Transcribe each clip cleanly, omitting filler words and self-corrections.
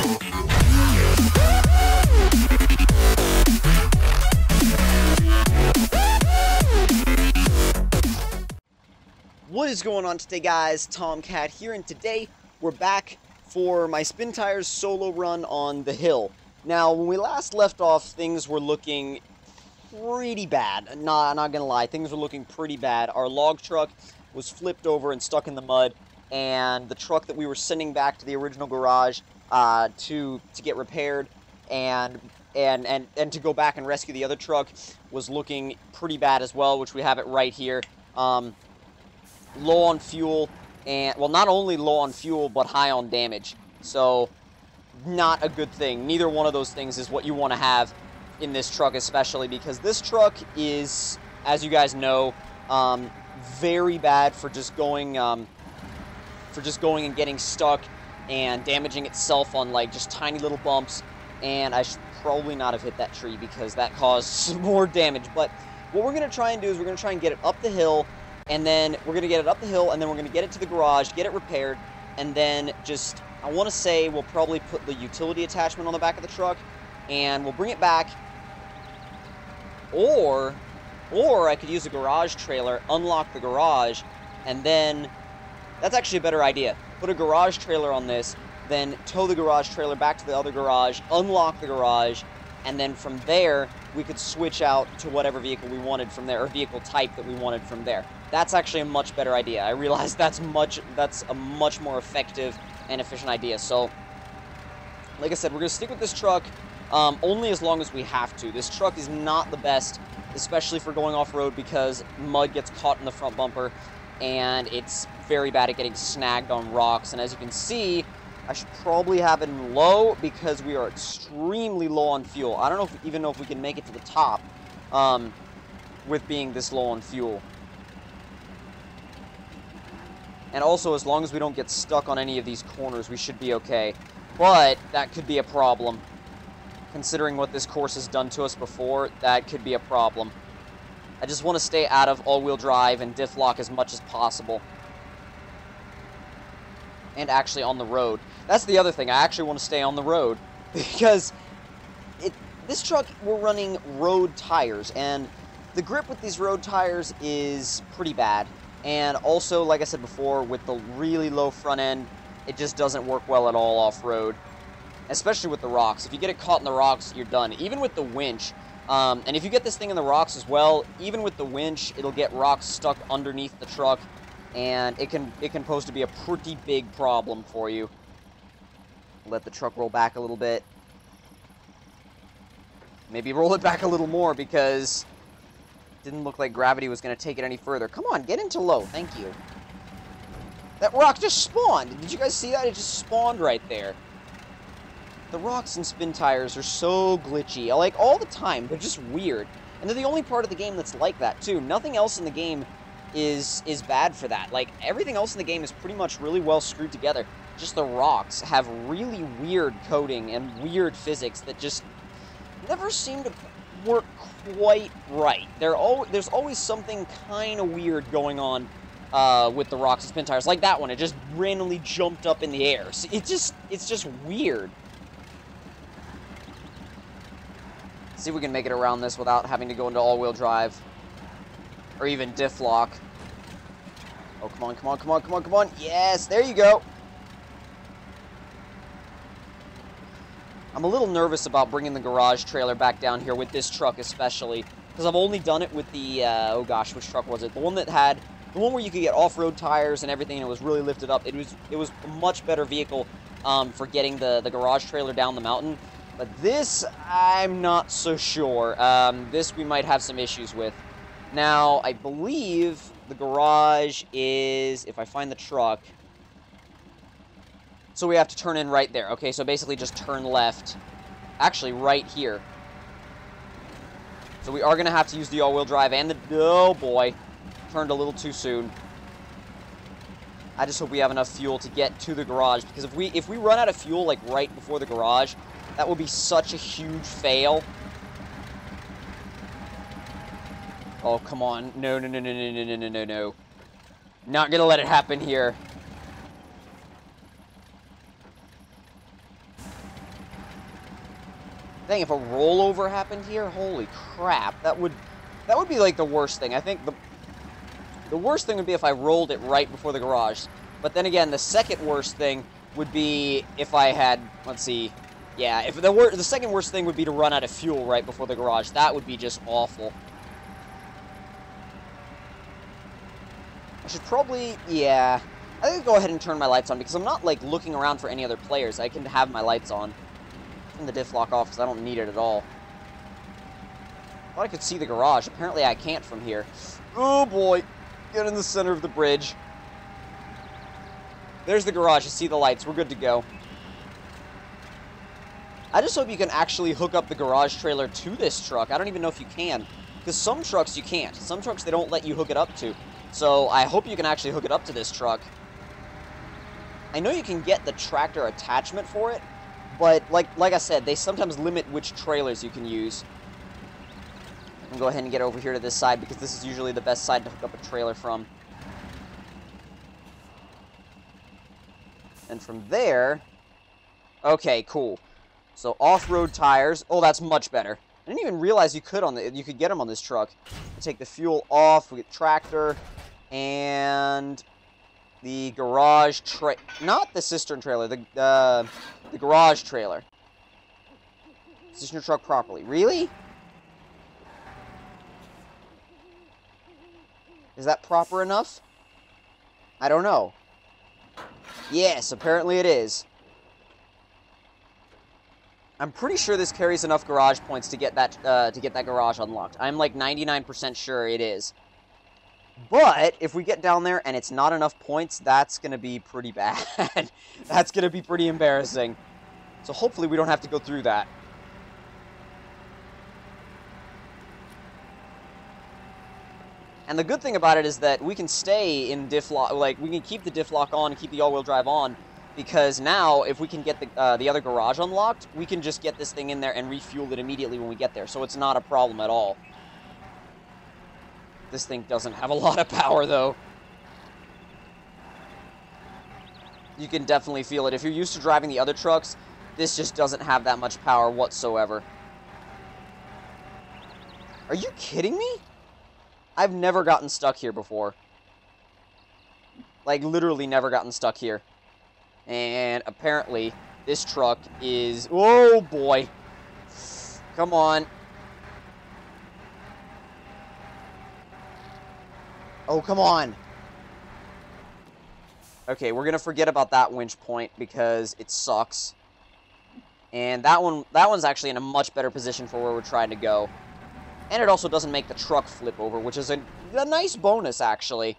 What is going on today, guys? Tomcat here, and today we're back for my Spin Tires solo run on the hill. Now, when we last left off, things were looking pretty bad. Not gonna lie, things were looking pretty bad. Our log truck was flipped over and stuck in the mud, and the truck that we were sending back to the original garage to get repaired and to go back and rescue the other truck was looking pretty bad as well, which we have it right here. Low on fuel, and, well, not only low on fuel, but high on damage. So, not a good thing. Neither one of those things is what you want to have in this truck, especially because this truck is, as you guys know, very bad for just going and getting stuck and damaging itself on, like, just tiny little bumps. And I should probably not have hit that tree because that caused some more damage. But what we're going to try and do is we're going to try and get it up the hill. And then we're going to get it up the hill, and then we're going to get it to the garage, get it repaired, and then just, I want to say we'll probably put the utility attachment on the back of the truck, and we'll bring it back, or I could use a garage trailer, unlock the garage, and then, that's actually a better idea. Put a garage trailer on this, then tow the garage trailer back to the other garage, unlock the garage, and then from there, we could switch out to whatever vehicle we wanted from there, or vehicle type that we wanted from there. That's actually a much better idea. I realize that's a much more effective and efficient idea. So, like I said, we're going to stick with this truck only as long as we have to. This truck is not the best, especially for going off-road, because mud gets caught in the front bumper, and it's very bad at getting snagged on rocks. And as you can see, I should probably have it in low because we are extremely low on fuel. I don't know even know if we can make it to the top with being this low on fuel. And also, as long as we don't get stuck on any of these corners, we should be okay. But that could be a problem. Considering what this course has done to us before, that could be a problem. I just want to stay out of all-wheel drive and diff lock as much as possible. And actually on the road. That's the other thing. I actually want to stay on the road. Because this truck, we're running road tires. And the grip with these road tires is pretty bad. And also, like I said before, with the really low front end, it just doesn't work well at all off-road. Especially with the rocks. If you get it caught in the rocks, you're done. Even with the winch. And if you get this thing in the rocks as well, even with the winch, it'll get rocks stuck underneath the truck. And it can pose to be a pretty big problem for you. Let the truck roll back a little bit. Maybe roll it back a little more because didn't look like gravity was going to take it any further. Come on, get into low. Thank you. That rock just spawned. Did you guys see that? It just spawned right there. The rocks in Spin Tires are so glitchy. Like, all the time. They're just weird. And they're the only part of the game that's like that, too. Nothing else in the game is bad for that. Like, everything else in the game is pretty much really well screwed together. Just the rocks have really weird coding and weird physics that just never seem to work quite right. There's always something kind of weird going on with the rocks and Spin Tires. Like that one, it just randomly jumped up in the air. So it's just weird. See if we can make it around this without having to go into all-wheel drive. Or even diff lock. Oh, come on, come on, come on, come on, come on. Yes, there you go. I'm a little nervous about bringing the garage trailer back down here with this truck especially. Because I've only done it with the, oh gosh, which truck was it? The one where you could get off-road tires and everything and it was really lifted up. It was a much better vehicle for getting the garage trailer down the mountain. But this, I'm not so sure. This we might have some issues with. Now, I believe the garage is, if I find the truck, so we have to turn in right there. Okay, so basically just turn left. Actually, right here. So we are going to have to use the all-wheel drive and the, oh boy, turned a little too soon. I just hope we have enough fuel to get to the garage, because if we run out of fuel, like, right before the garage, that would be such a huge fail. Oh, come on. No, no, no, no, no, no, no, no, no, no. Not gonna let it happen here. Dang, if a rollover happened here, holy crap, that would be like the worst thing. I think the worst thing would be if I rolled it right before the garage. But then again, the second worst thing would be if I had, let's see, yeah, if the second worst thing would be to run out of fuel right before the garage. That would be just awful. I should probably, yeah, I think I'll go ahead and turn my lights on because I'm not, like, looking around for any other players. I can have my lights on. Turn the diff lock off because I don't need it at all. Thought I could see the garage. Apparently I can't from here. Oh boy, get in the center of the bridge. There's the garage. You see the lights. We're good to go. I just hope you can actually hook up the garage trailer to this truck. I don't even know if you can, because some trucks you can't. Some trucks they don't let you hook it up to. So I hope you can actually hook it up to this truck. I know you can get the tractor attachment for it, but like I said, they sometimes limit which trailers you can use. I'm gonna go ahead and get over here to this side because this is usually the best side to hook up a trailer from. And from there, okay, cool. So off-road tires. Oh, that's much better. I didn't even realize you could get them on this truck. Take the fuel off. We get tractor and the garage not the cistern trailer. The garage trailer. Position your truck properly. Really? Is that proper enough? I don't know. Yes, apparently it is. I'm pretty sure this carries enough garage points to get that garage unlocked. I'm like 99% sure it is. But if we get down there and it's not enough points, that's going to be pretty bad. That's going to be pretty embarrassing. So hopefully we don't have to go through that. And the good thing about it is that we can stay in diff lock, like we can keep the diff lock on and keep the all-wheel drive on, because now if we can get the other garage unlocked, we can just get this thing in there and refuel it immediately when we get there. So it's not a problem at all. This thing doesn't have a lot of power though. You can definitely feel it. If you're used to driving the other trucks, this just doesn't have that much power whatsoever. Are you kidding me? I've never gotten stuck here before. Like, literally never gotten stuck here. And apparently, this truck is... Oh, boy. Come on. Oh, come on. Okay, we're going to forget about that winch point because it sucks. And that one's actually in a much better position for where we're trying to go. And it also doesn't make the truck flip over, which is a nice bonus, actually.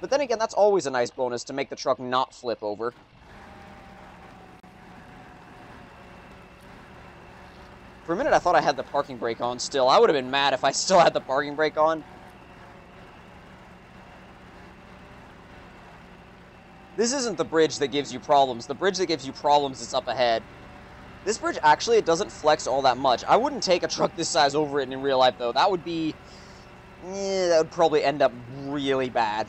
But then again, that's always a nice bonus, to make the truck not flip over. For a minute, I thought I had the parking brake on still. I would have been mad if I still had the parking brake on. This isn't the bridge that gives you problems. The bridge that gives you problems is up ahead. This bridge, actually, it doesn't flex all that much. I wouldn't take a truck this size over it in real life, though. That would be... that would probably end up really bad.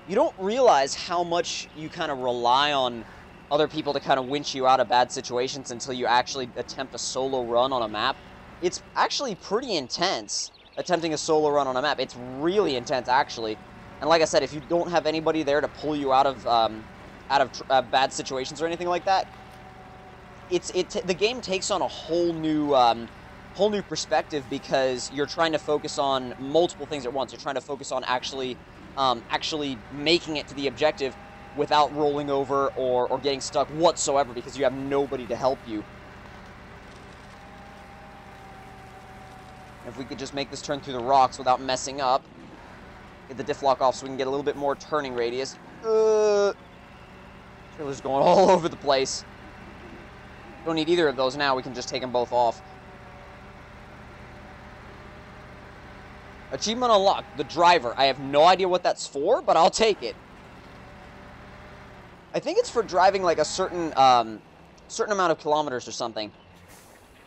You don't realize how much you kind of rely on other people to kind of winch you out of bad situations until you actually attempt a solo run on a map. It's actually pretty intense, attempting a solo run on a map. It's really intense, actually. And like I said, if you don't have anybody there to pull you out of bad situations or anything like that, the game takes on a whole new perspective, because you're trying to focus on multiple things at once. You're trying to focus on actually making it to the objective without rolling over or getting stuck whatsoever, because you have nobody to help you. If we could just make this turn through the rocks without messing up, get the diff lock off so we can get a little bit more turning radius. Trailer's going all over the place. Don't need either of those now. We can just take them both off. Achievement unlocked. The driver. I have no idea what that's for, but I'll take it. I think it's for driving like a certain amount of kilometers or something.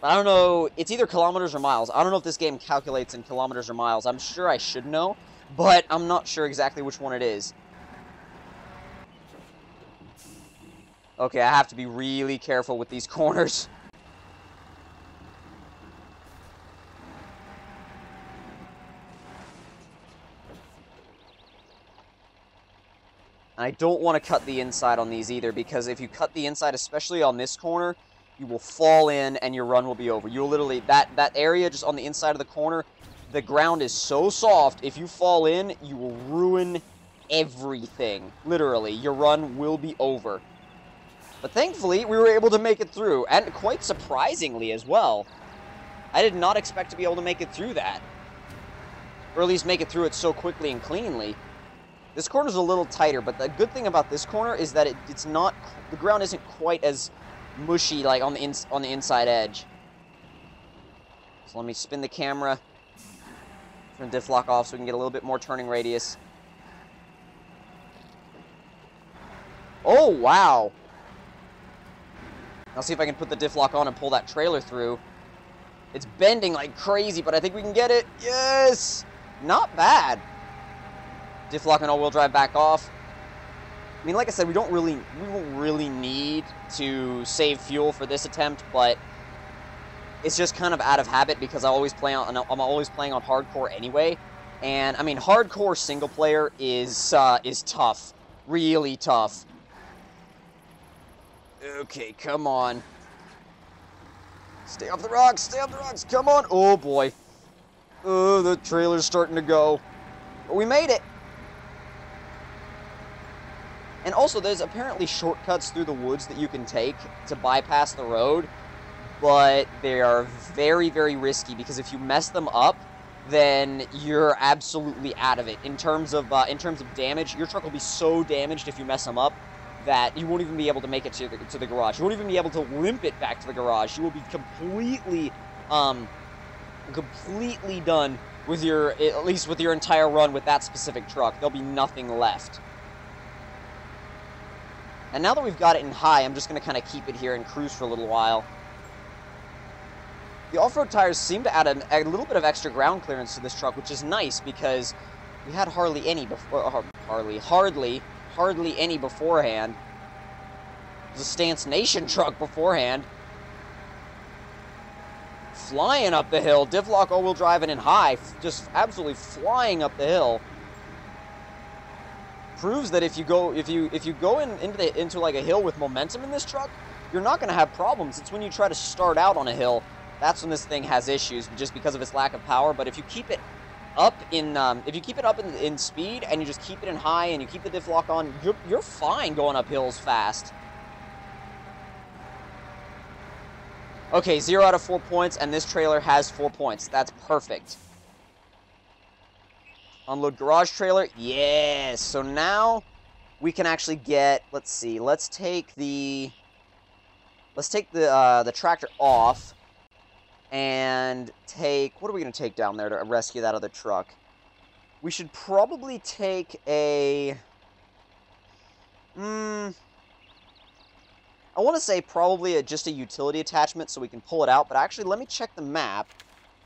But I don't know. It's either kilometers or miles. I don't know if this game calculates in kilometers or miles. I'm sure I should know, but I'm not sure exactly which one it is. Okay, I have to be really careful with these corners. And I don't want to cut the inside on these either, because if you cut the inside, especially on this corner, you will fall in and your run will be over. You'll literally, that area just on the inside of the corner, the ground is so soft, if you fall in, you will ruin everything. Literally, your run will be over. But thankfully, we were able to make it through, and quite surprisingly as well. I did not expect to be able to make it through that. Or at least make it through it so quickly and cleanly. This corner's a little tighter, but the good thing about this corner is that it's not, the ground isn't quite as mushy like on the inside edge. So let me spin the camera, turn diff lock off so we can get a little bit more turning radius. Oh, wow. I'll see if I can put the diff lock on and pull that trailer through. It's bending like crazy, but I think we can get it. Yes! Not bad. Diff lock and all-wheel drive back off. I mean, like I said, we won't really need to save fuel for this attempt, but it's just kind of out of habit because I'm always playing on hardcore anyway. And I mean, hardcore single player is tough, really tough. Okay, come on. Stay off the rocks, stay off the rocks, come on. Oh boy. Oh, the trailer's starting to go. But we made it. And also, there's apparently shortcuts through the woods that you can take to bypass the road, but they are very, very risky because if you mess them up, then you're absolutely out of it. In terms of damage, your truck will be so damaged if you mess them up that you won't even be able to make it to the garage. You won't even be able to limp it back to the garage. You will be completely done with at least with your entire run with that specific truck. There'll be nothing left. And now that we've got it in high, I'm just going to kind of keep it here and cruise for a little while. The off-road tires seem to add a little bit of extra ground clearance to this truck, which is nice because we had hardly any beforehand. It was a Stance Nation truck beforehand. Flying up the hill, diff lock all-wheel drive and in high, just absolutely flying up the hill. Proves that if you go into like a hill with momentum in this truck, you're not going to have problems. It's when you try to start out on a hill, that's when this thing has issues, just because of its lack of power. But if you keep it up in speed and you just keep it in high and you keep the diff lock on, you're fine going up hills fast. Okay, 0 out of 4 points, and this trailer has 4 points. That's perfect. Unload garage trailer. Yes. So now we can actually get, let's see. Let's take the tractor off and take, what are we going to take down there to rescue that other truck? We should probably take a I want to say probably just a utility attachment so we can pull it out, but actually let me check the map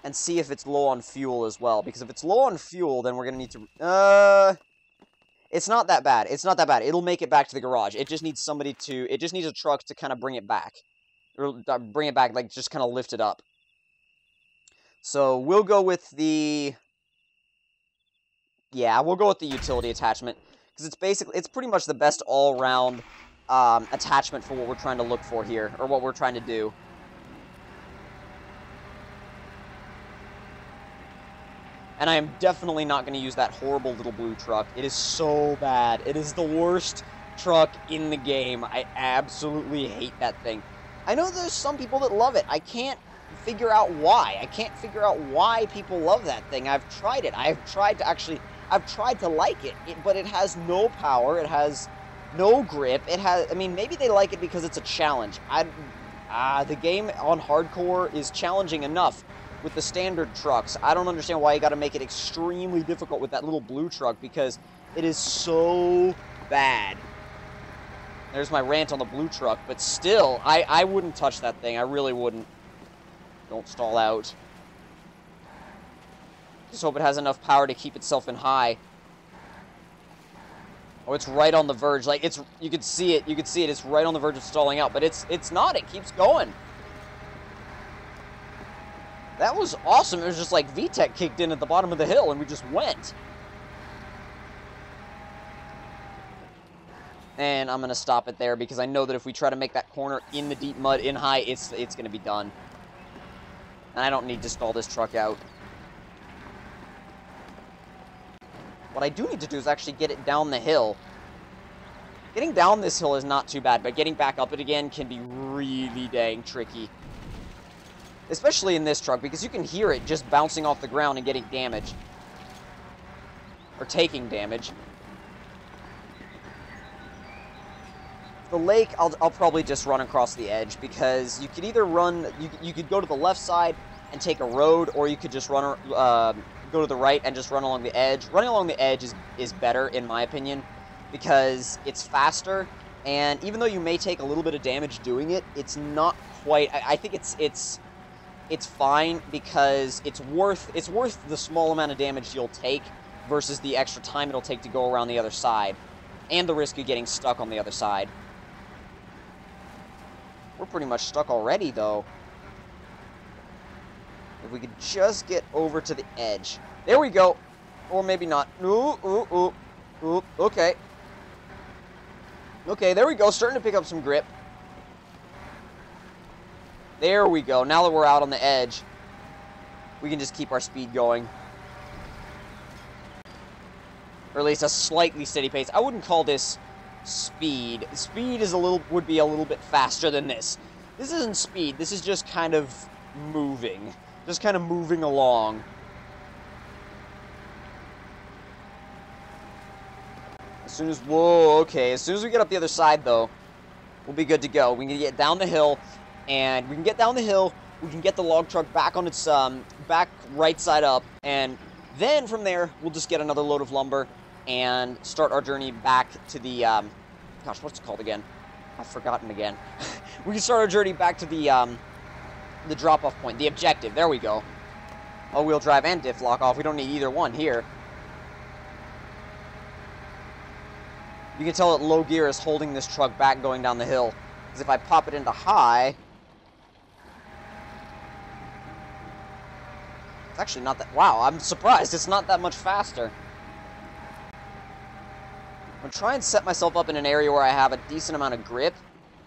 and see if it's low on fuel as well, because if it's low on fuel, then we're going to need to... It's not that bad. It's not that bad. It'll make it back to the garage. It just needs it just needs a truck to kind of bring it back. Or bring it back, like, just kind of lift it up. So, we'll go with the... Yeah, we'll go with the utility attachment, because it's pretty much the best all-around attachment for what we're trying to look for here, or what we're trying to do. And I am definitely not going to use that horrible little blue truck. It is so bad. It is the worst truck in the game. I absolutely hate that thing. I know there's some people that love it. I can't figure out why. I can't figure out why people love that thing. I've tried it. I've tried to like it, but it has no power. It has no grip. I mean, maybe they like it because it's a challenge. The game on hardcore is challenging enough with the standard trucks. I don't understand why you got to make it extremely difficult with that little blue truck, because it is so bad. There's my rant on the blue truck, but still, I wouldn't touch that thing. I really wouldn't. Don't stall out. Just hope it has enough power to keep itself in high. Oh, it's right on the verge. Like, you could see it. You could see it. It's right on the verge of stalling out, but it's not. It keeps going. That was awesome. It was just like VTEC kicked in at the bottom of the hill, and we just went. And I'm going to stop it there because I know that if we try to make that corner in the deep mud, in high, it's going to be done. And I don't need to stall this truck out. What I do need to do is actually get it down the hill. Getting down this hill is not too bad, but getting back up it again can be really dang tricky. Especially in this truck, because you can hear it just bouncing off the ground and getting damaged. Or taking damage. The lake, I'll probably just run across the edge, because you could either run, you could go to the left side and take a road, or you could just run, go to the right and just run along the edge. Running along the edge is better, in my opinion, because it's faster, and even though you may take a little bit of damage doing it, it's not quite, I think it's fine, because it's worth the small amount of damage you'll take versus the extra time it'll take to go around the other side, and the risk of getting stuck on the other side. We're pretty much stuck already, though. If we could just get over to the edge. There we go. Or maybe not. Ooh. Okay. Okay, there we go. Starting to pick up some grip. There we go. Now that we're out on the edge, we can just keep our speed going. Or at least a slightly steady pace. I wouldn't call this speed. Speed is would be a little bit faster than this. This isn't speed. This is just kind of moving. Just kind of moving along. As soon as, whoa, okay. As soon as we get up the other side, though, we'll be good to go. We can get down the hill, and we can get down the hill. We can get the log truck back on its, back right side up, and then from there, we'll just get another load of lumber and start our journey back to the, gosh, what's it called again? I've forgotten again. We can start our journey back to the drop-off point, the objective. There we go. All-wheel drive and diff lock off. We don't need either one here. You can tell that low gear is holding this truck back going down the hill. Because if I pop it into high, it's actually not that... Wow, I'm surprised. It's not that much faster. I'm going to try and set myself up in an area where I have a decent amount of grip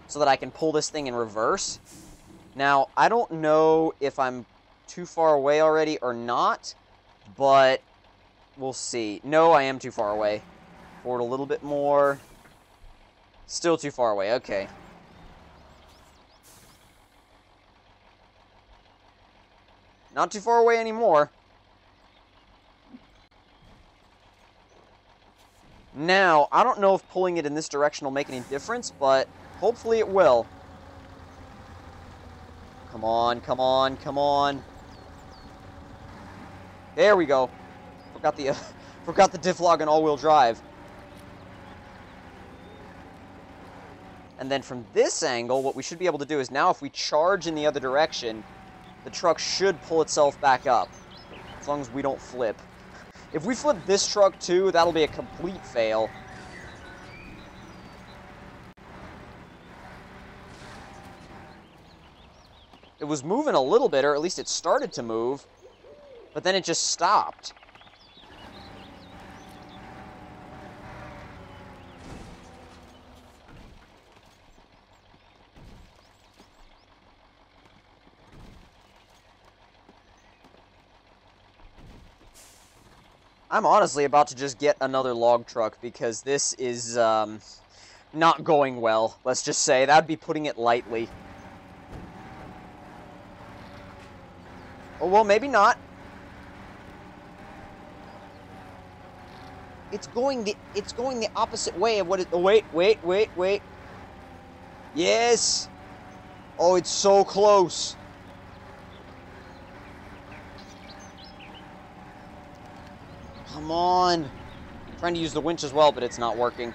so that I can pull this thing in reverse. Now, I don't know if I'm too far away already or not, but we'll see. No, I am too far away. Forward a little bit more. Still too far away. Okay. Not too far away anymore. Now, I don't know if pulling it in this direction will make any difference, but hopefully it will. Come on, come on, come on. There we go. Forgot the diff log and all-wheel drive. And then from this angle, what we should be able to do is now if we charge in the other direction, the truck should pull itself back up. As long as we don't flip. If we flip this truck too, that'll be a complete fail. It was moving a little bit, or at least it started to move, but then it just stopped. I'm honestly about to just get another log truck because this is not going well, let's just say. That'd be putting it lightly. Oh, well, maybe not. It's going the opposite way of what it... Oh, wait. Yes! Oh, it's so close. Come on. I'm trying to use the winch as well, but it's not working.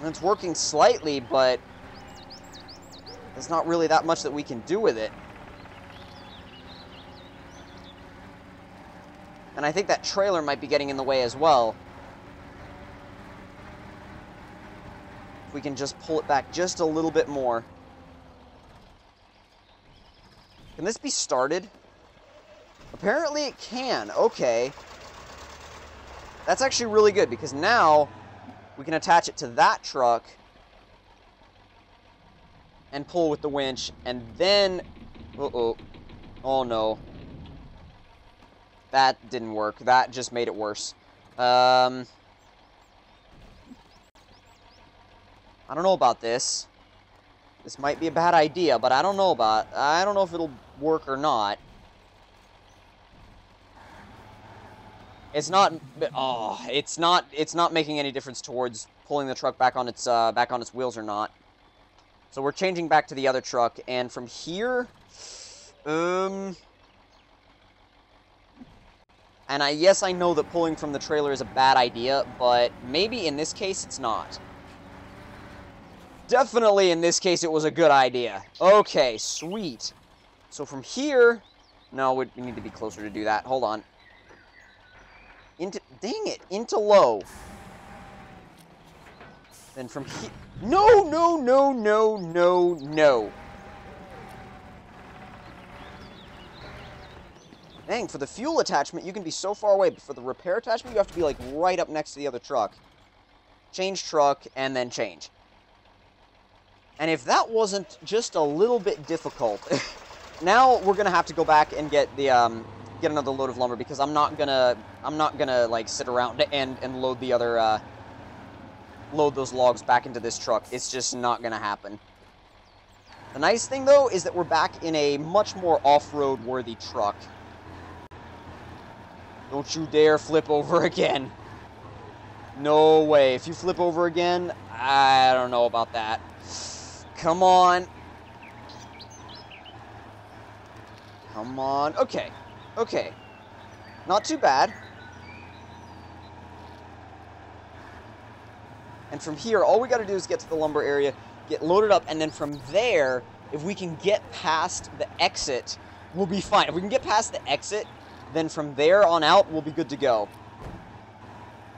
And it's working slightly, but there's not really that much that we can do with it. And And I think that trailer might be getting in the way as well. If we can just pull it back just a little bit more. Can this be started? Apparently it can. Okay. That's actually really good, because now we can attach it to that truck and pull with the winch, and then... Uh-oh. Oh, no. That didn't work. That just made it worse. I don't know about this. This might be a bad idea, but I don't know if it'll work or not. It's not. Oh, it's not making any difference towards pulling the truck back on its wheels or not. So we're changing back to the other truck, and from here, and yes, I know that pulling from the trailer is a bad idea, but maybe in this case it's not. Definitely in this case it was a good idea. Okay, sweet. So from here, no, we need to be closer to do that. Hold on. Into low. Then from here, no. Dang, for the fuel attachment, you can be so far away, but for the repair attachment, you have to be, like, right up next to the other truck. Change truck, and then change. And if that wasn't just a little bit difficult, now we're gonna have to go back and get the, get another load of lumber, because I'm not gonna, like, sit around and load the other, load those logs back into this truck. It's just not gonna happen. The nice thing, though, is that we're back in a much more off-road worthy truck. Don't you dare flip over again. No way. If you flip over again, I don't know about that. Come on. Come on. Okay. Okay. Not too bad. And from here, all we got to do is get to the lumber area, get loaded up, and then from there, if we can get past the exit, we'll be fine. If we can get past the exit, then from there on out, we'll be good to go.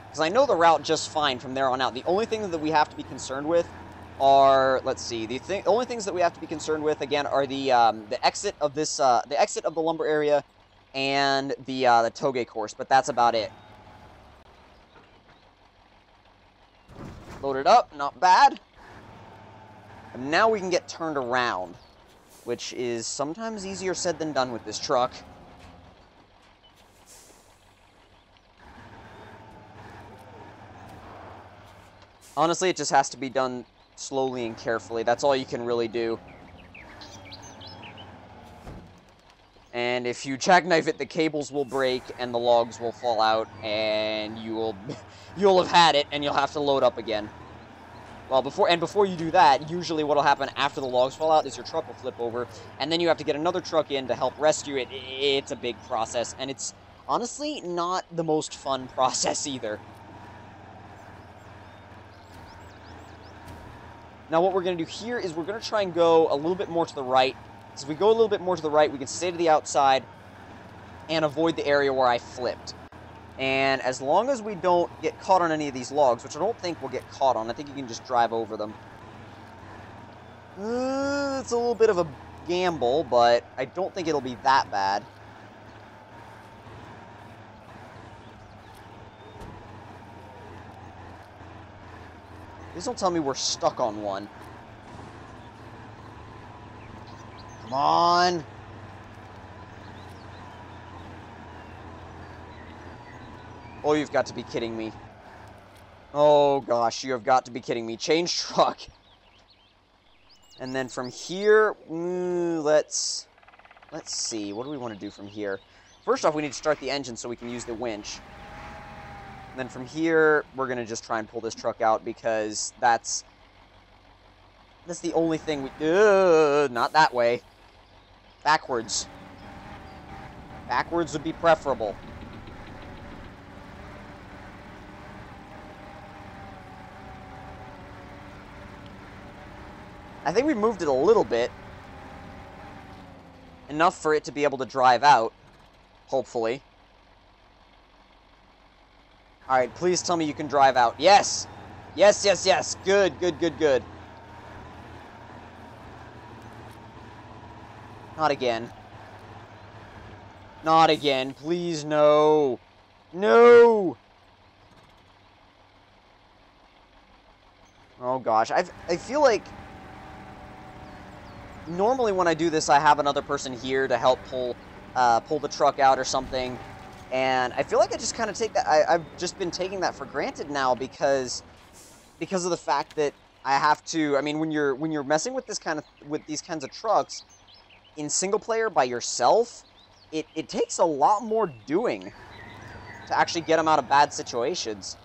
Because I know the route just fine from there on out. The only thing that we have to be concerned with are, let's see, the only things that we have to be concerned with, again, are the exit of this, the exit of the lumber area and the toge course, but that's about it. Loaded up, not bad. And now we can get turned around, which is sometimes easier said than done with this truck. Honestly, it just has to be done slowly and carefully. That's all you can really do. And if you jackknife it, the cables will break and the logs will fall out, and you'll have had it, and you'll have to load up again. Well, before you do that, usually what'll happen after the logs fall out is your truck will flip over, and then you have to get another truck in to help rescue it. It's a big process, and it's honestly not the most fun process either. Now what we're going to do here is we're going to try and go a little bit more to the right. So if we go a little bit more to the right, we can stay to the outside and avoid the area where I flipped. And as long as we don't get caught on any of these logs, which I don't think we'll get caught on, I think you can just drive over them. It's a little bit of a gamble, but I don't think it'll be that bad. Please don't tell me we're stuck on one. Come on. Oh, you've got to be kidding me. Oh, gosh, you have got to be kidding me. Change truck. And then from here, let's see. What do we want to do from here? First off, we need to start the engine so we can use the winch. And then from here, we're going to just try and pull this truck out because that's the only thing we... not that way. Backwards. Backwards would be preferable. I think we moved it a little bit. Enough for it to be able to drive out, hopefully. Alright, please tell me you can drive out. Yes! Yes, yes, yes! Good, good, good, good. Not again. Not again. Please, no. No! Oh, gosh. I feel like... Normally when I do this, I have another person here to help pull the truck out or something. And I feel like I just kind of take that... I've just been taking that for granted now because of the fact that I have to... I mean, when you're messing with these kinds of trucks in single player by yourself, it takes a lot more doing to actually get them out of bad situations.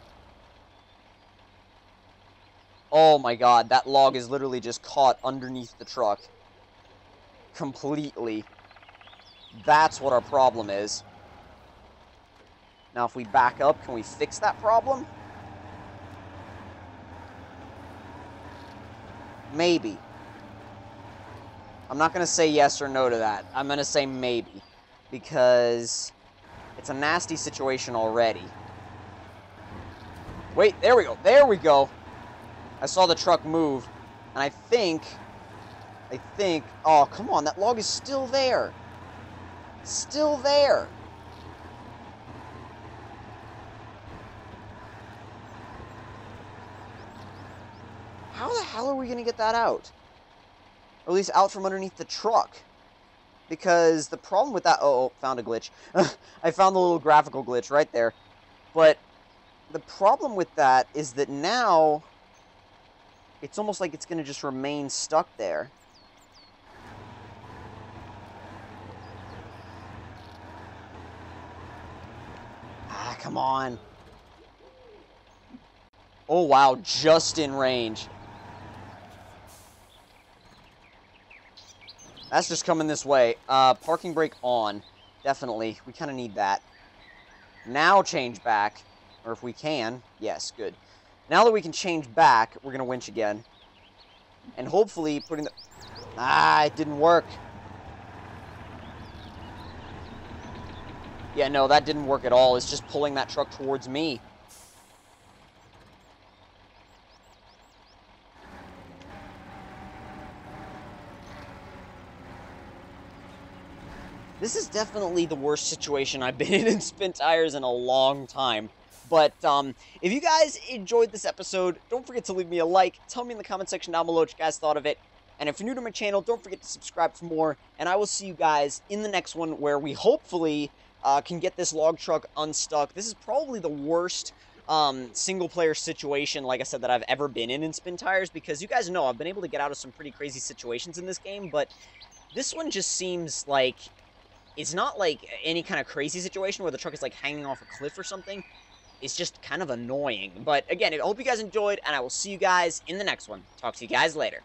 Oh my god, that log is literally just caught underneath the truck. Completely. That's what our problem is. Now, if we back up, can we fix that problem? Maybe. I'm not going to say yes or no to that. I'm going to say maybe. Because it's a nasty situation already. Wait, there we go. There we go. I saw the truck move. And I think... Oh, come on. That log is still there. Still there. How the hell are we going to get that out? Or at least out from underneath the truck. Because the problem with that... Oh, found a glitch. I found the little graphical glitch right there. But the problem with that is that now... It's almost like it's going to just remain stuck there. Ah, come on. Oh, wow. Just in range. That's just coming this way. Parking brake on. Definitely. We kind of need that. Now change back. Or if we can. Yes, good. Now that we can change back, we're going to winch again. And hopefully putting the... Ah, it didn't work. Yeah, no, that didn't work at all. It's just pulling that truck towards me. This is definitely the worst situation I've been in spin tires in a long time. But if you guys enjoyed this episode, don't forget to leave me a like. Tell me in the comment section down below what you guys thought of it. And if you're new to my channel, don't forget to subscribe for more. And I will see you guys in the next one where we hopefully can get this log truck unstuck. This is probably the worst single-player situation, like I said, that I've ever been in spin tires. Because you guys know I've been able to get out of some pretty crazy situations in this game. But this one just seems like... It's not like any kind of crazy situation where the truck is like hanging off a cliff or something. It's just kind of annoying. But again, I hope you guys enjoyed, and I will see you guys in the next one. Talk to you guys later.